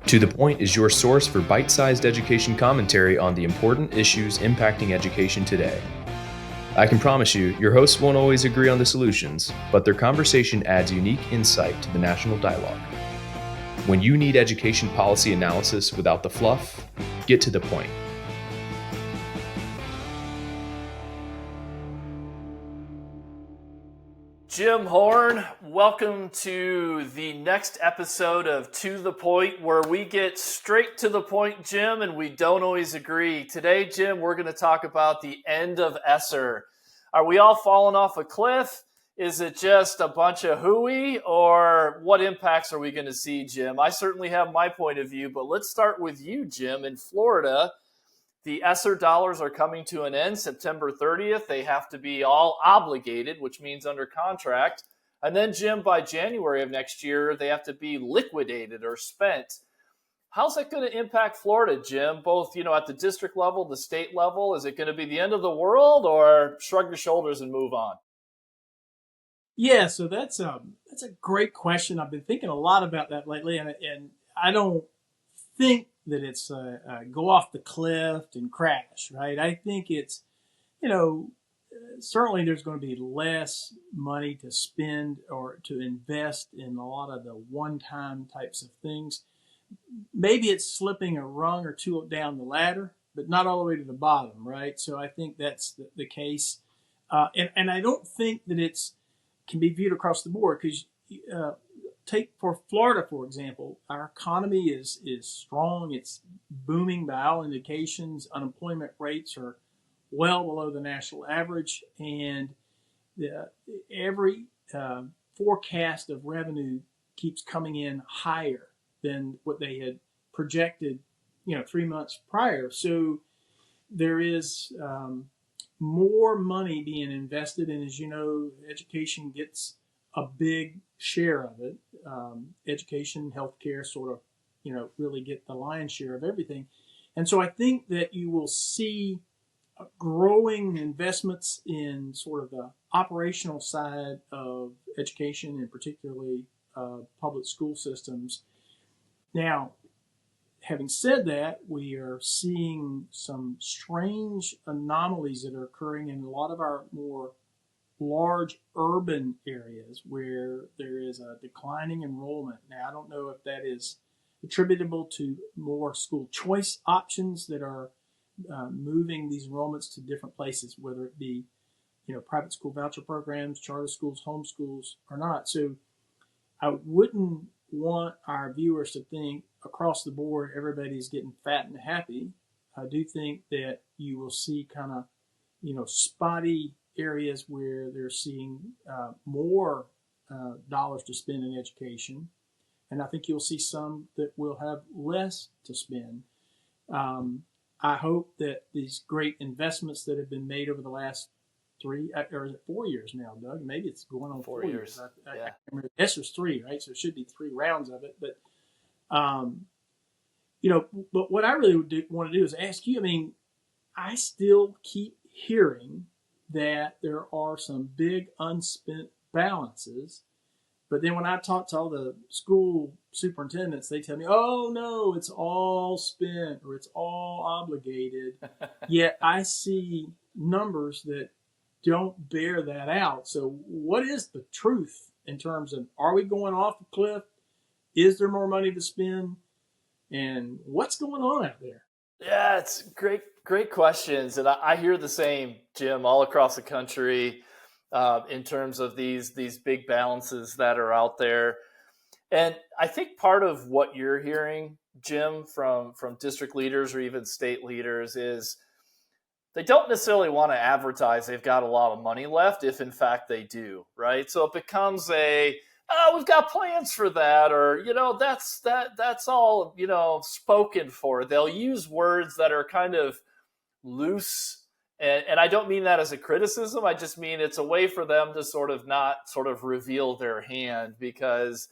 To the Point is your source for bite-sized education commentary on the important issues impacting education today. I can promise you, your hosts won't always agree on the solutions, but their conversation adds unique insight to the national dialogue. When you need education policy analysis without the fluff, get to the point. Jim Horne, welcome to the next episode of To the Point, where we get straight to the point, Jim, and we don't always agree. Today, Jim, we're going to talk about the end of ESSER. Are we all falling off a cliff? Is it just a bunch of hooey, or what impacts are we going to see, Jim? I certainly have my point of view, but let's start with you, Jim. In Florida, the ESSER dollars are coming to an end September 30th. They have to be all obligated, which means under contract. And then, Jim, by January of next year, they have to be liquidated or spent. How's that going to impact Florida, Jim? Both, at the district level, the state level? Is it going to be the end of the world, or shrug your shoulders and move on? Yeah, so that's a great question. I've been thinking a lot about that lately, and I don't think that it's go off the cliff and crash, right? I think it's, certainly there's going to be less money to spend or to invest in a lot of the one-time types of things. Maybe it's slipping a rung or two down the ladder, but not all the way to the bottom, right? So I think that's the case. And I don't think that it's can be viewed across the board, because take for Florida, for example, our economy is strong. It's booming by all indications. Unemployment rates are well below the national average, and every forecast of revenue keeps coming in higher than what they had projected, 3 months prior. So there is more money being invested, and as you know, education gets a big share of it. Education, healthcare sort of, really get the lion's share of everything. And so I think that you will see growing investments in sort of the operational side of education, and particularly public school systems. Now, having said that, we are seeing some strange anomalies that are occurring in a lot of our more large urban areas where there is a declining enrollment. Now, I don't know if that is attributable to more school choice options that are moving these enrollments to different places, whether it be, private school voucher programs, charter schools, homeschools, or not. So I wouldn't want our viewers to think across the board everybody's getting fat and happy. I do think that you will see kind of, spotty areas where they're seeing more dollars to spend in education. And I think you'll see some that will have less to spend. I hope that these great investments that have been made over the last 3 or is it 4 years now, Doug? Maybe it's going on 4 years. I remember ESSER's 3, right? So it should be 3 rounds of it. But, but what I really want to do is ask you, I still keep hearing that there are some big unspent balances. But then when I talk to all the school superintendents, they tell me, oh, no, it's all spent or it's all obligated. Yet I see numbers that don't bear that out. So what is the truth in terms of, are we going off the cliff? Is there more money to spend? And what's going on out there? Yeah, it's great questions. And I hear the same, Jim, all across the country in terms of these big balances that are out there. And I think part of what you're hearing, Jim, from district leaders or even state leaders is they don't necessarily want to advertise they've got a lot of money left, if in fact they do, right? So it becomes we've got plans for that, or, that's all, spoken for. They'll use words that are kind of loose. And I don't mean that as a criticism. I just mean it's a way for them to sort of not sort of reveal their hand, because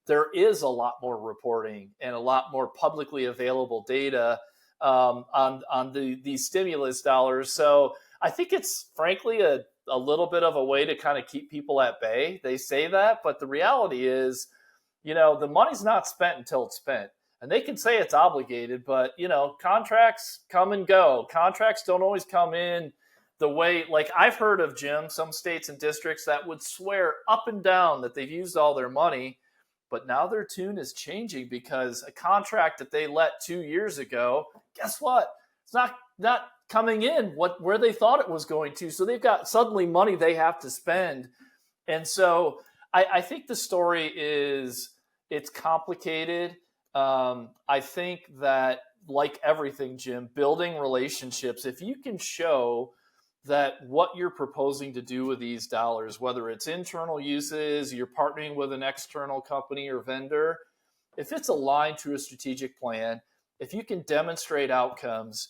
there is a lot more reporting and a lot more publicly available data on these stimulus dollars. So I think it's frankly a little bit of a way to kind of keep people at bay. They say that, but the reality is, the money's not spent until it's spent. And they can say it's obligated, but contracts come and go. Contracts don't always come in the way, like I've heard of, Jim, some states and districts that would swear up and down that they've used all their money, but now their tune is changing because a contract that they let 2 years ago, guess what? It's not coming in where they thought it was going to. So they've got suddenly money they have to spend. And so I think the story it's complicated. I think that, like everything, Jim, building relationships, if you can show that what you're proposing to do with these dollars, whether it's internal uses, you're partnering with an external company or vendor, if it's aligned to a strategic plan, if you can demonstrate outcomes,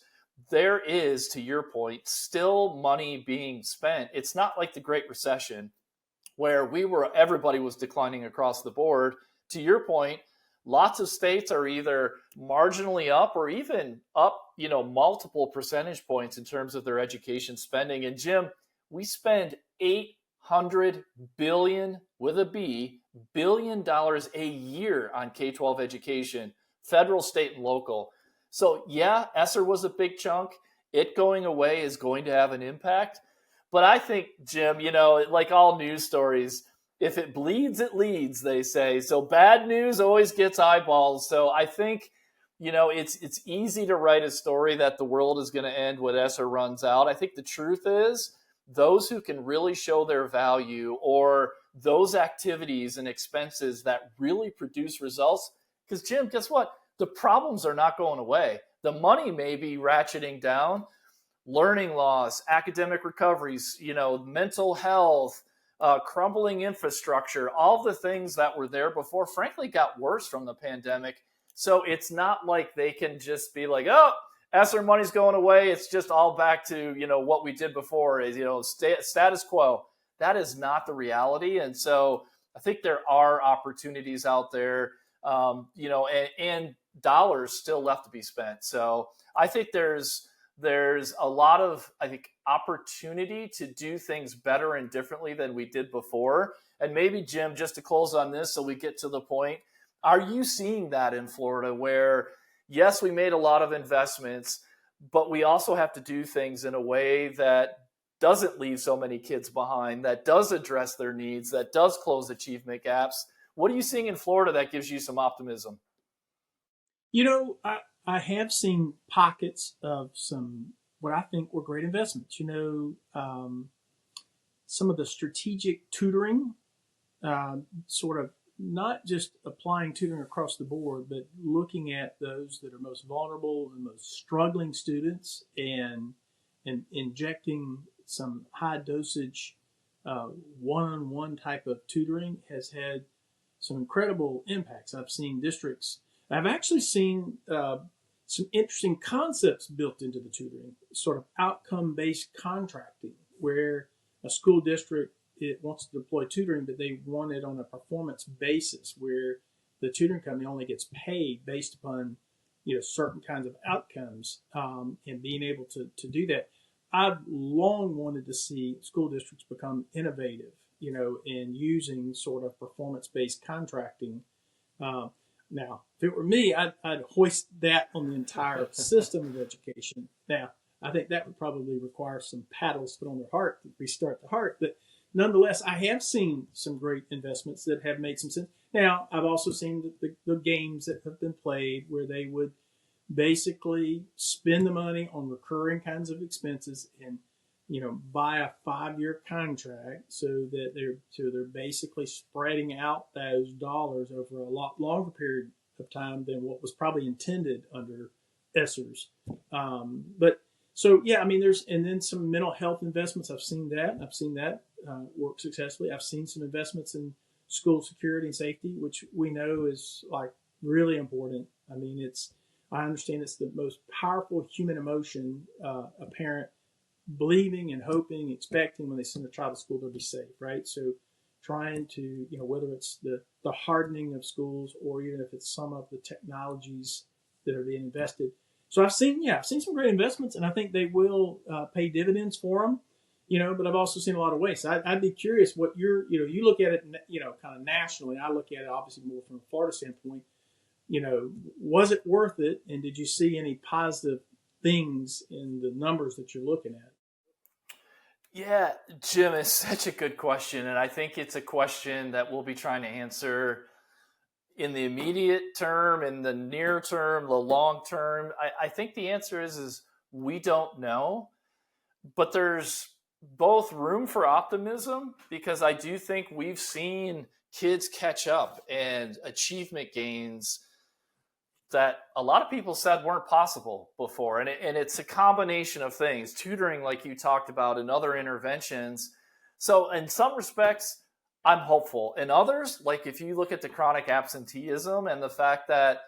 there is, to your point, still money being spent. It's not like the Great Recession where everybody was declining across the board. To your point, lots of states are either marginally up or even up, multiple percentage points in terms of their education spending. And Jim, we spend $800 billion with a B, $billion a year on K-12 education, federal, state, and local. So yeah, ESSER was a big chunk. It going away is going to have an impact. But I think, Jim, like all news stories, if it bleeds, it leads, they say. So bad news always gets eyeballs. So I think, it's easy to write a story that the world is going to end when ESSER runs out. I think the truth is those who can really show their value, or those activities and expenses that really produce results. Because, Jim, guess what? The problems are not going away. The money may be ratcheting down. Learning loss, academic recoveries, mental health, crumbling infrastructure, all the things that were there before, frankly, got worse from the pandemic. So it's not like they can just be like, oh, ESSER money's going away. It's just all back to, what we did before, status quo. That is not the reality. And so I think there are opportunities out there, and dollars still left to be spent. So I think there's a lot of, opportunity to do things better and differently than we did before. And maybe, Jim, just to close on this so we get to the point, are you seeing that in Florida where, yes, we made a lot of investments, but we also have to do things in a way that doesn't leave so many kids behind, that does address their needs, that does close achievement gaps? What are you seeing in Florida that gives you some optimism? I have seen pockets of some what I think were great investments. Some of the strategic tutoring, sort of not just applying tutoring across the board, but looking at those that are most vulnerable and most struggling students, and injecting some high dosage one-on-one type of tutoring has had some incredible impacts. I've seen districts. I've actually seen some interesting concepts built into the tutoring, sort of outcome-based contracting, where a school district wants to deploy tutoring, but they want it on a performance basis, where the tutoring company only gets paid based upon certain kinds of outcomes, and being able to do that. I've long wanted to see school districts become innovative, in using sort of performance-based contracting. Now, if it were me, I'd hoist that on the entire system of education. Now, I think that would probably require some paddles put on their heart to restart the heart. But nonetheless, I have seen some great investments that have made some sense. Now, I've also seen the games that have been played where they would basically spend the money on recurring kinds of expenses and buy a 5-year contract, so that they're basically spreading out those dollars over a lot longer period of time than what was probably intended under ESSERs. There's, and then some mental health investments. I've seen that work successfully. I've seen some investments in school security and safety, which we know is like really important. I understand it's the most powerful human emotion, a parent believing and hoping, expecting when they send a child to school they'll be safe, right? So trying to, whether it's the hardening of schools, or even if it's some of the technologies that are being invested. So I've seen some great investments, and I think they will pay dividends for them, but I've also seen a lot of waste. I'd be curious what you look at it, kind of nationally. I look at it obviously more from a Florida standpoint. Was it worth it? And did you see any positive things in the numbers that you're looking at? Yeah, Jim, it's such a good question. And I think it's a question that we'll be trying to answer in the immediate term, in the near term, the long term. I think the answer is we don't know. But there's both room for optimism, because I do think we've seen kids catch up and achievement gains that a lot of people said weren't possible before. And it's a combination of things, tutoring, like you talked about, and other interventions. So in some respects, I'm hopeful. In others, like if you look at the chronic absenteeism and the fact that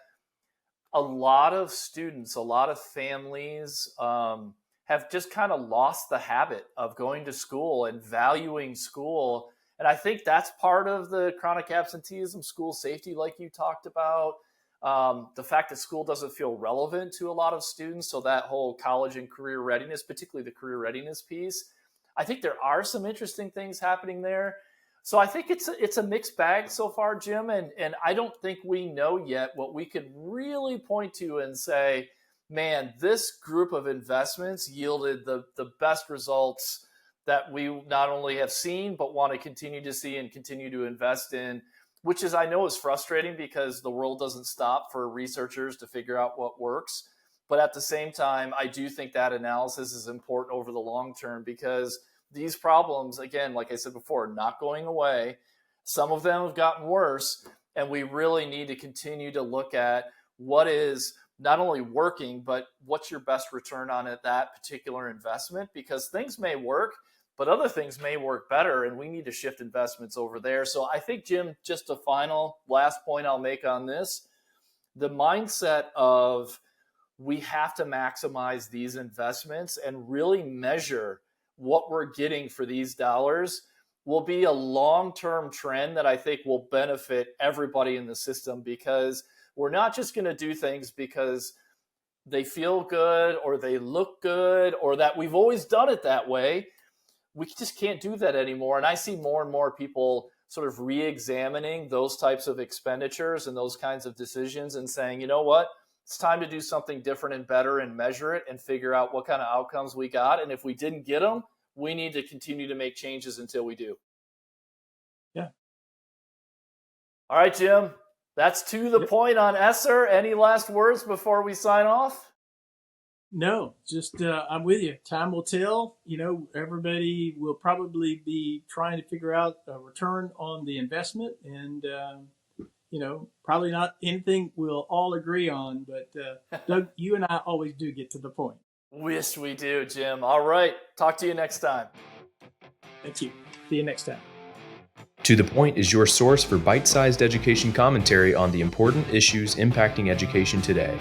a lot of students, a lot of families have just kind of lost the habit of going to school and valuing school. And I think that's part of the chronic absenteeism, school safety, like you talked about. The fact that school doesn't feel relevant to a lot of students. So that whole college and career readiness, particularly the career readiness piece, I think there are some interesting things happening there. So I think it's a mixed bag so far, Jim. And I don't think we know yet what we could really point to and say, man, this group of investments yielded the best results that we not only have seen, but want to continue to see and continue to invest in, which is, I know, is frustrating because the world doesn't stop for researchers to figure out what works. But at the same time, I do think that analysis is important over the long term, because these problems, again, like I said before, not going away. Some of them have gotten worse, and we really need to continue to look at what is not only working, but what's your best return on it, that particular investment, because things may work, but other things may work better, and we need to shift investments over there. So I think, Jim, just a final last point I'll make on this, the mindset of we have to maximize these investments and really measure what we're getting for these dollars will be a long-term trend that I think will benefit everybody in the system, because we're not just going to do things because they feel good or they look good or that we've always done it that way. We just can't do that anymore. And I see more and more people sort of re-examining those types of expenditures and those kinds of decisions and saying, you know what, it's time to do something different and better and measure it and figure out what kind of outcomes we got. And if we didn't get them, we need to continue to make changes until we do. Yeah. All right, Jim. That's to the point on ESSER. Any last words before we sign off? No, just I'm with you. Time will tell. Everybody will probably be trying to figure out a return on the investment, and probably not anything we'll all agree on. But Doug, you and I always do get to the point. Wish we do, Jim. All right. Talk to you next time. Thank you. See you next time. To the Point is your source for bite-sized education commentary on the important issues impacting education today.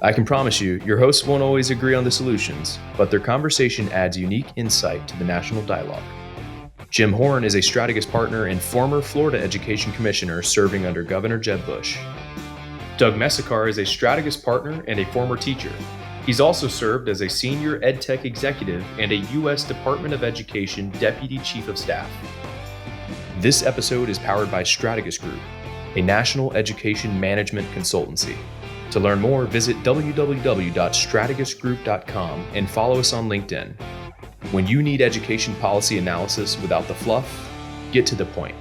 I can promise you, your hosts won't always agree on the solutions, but their conversation adds unique insight to the national dialogue. Jim Horne is a Strategist partner and former Florida Education Commissioner serving under Governor Jeb Bush. Doug Mesecar is a Strategist partner and a former teacher. He's also served as a senior EdTech executive and a U.S. Department of Education Deputy Chief of Staff. This episode is powered by Strategist Group, a national education management consultancy. To learn more, visit www.strategistgroup.com and follow us on LinkedIn. When you need education policy analysis without the fluff, get to the point.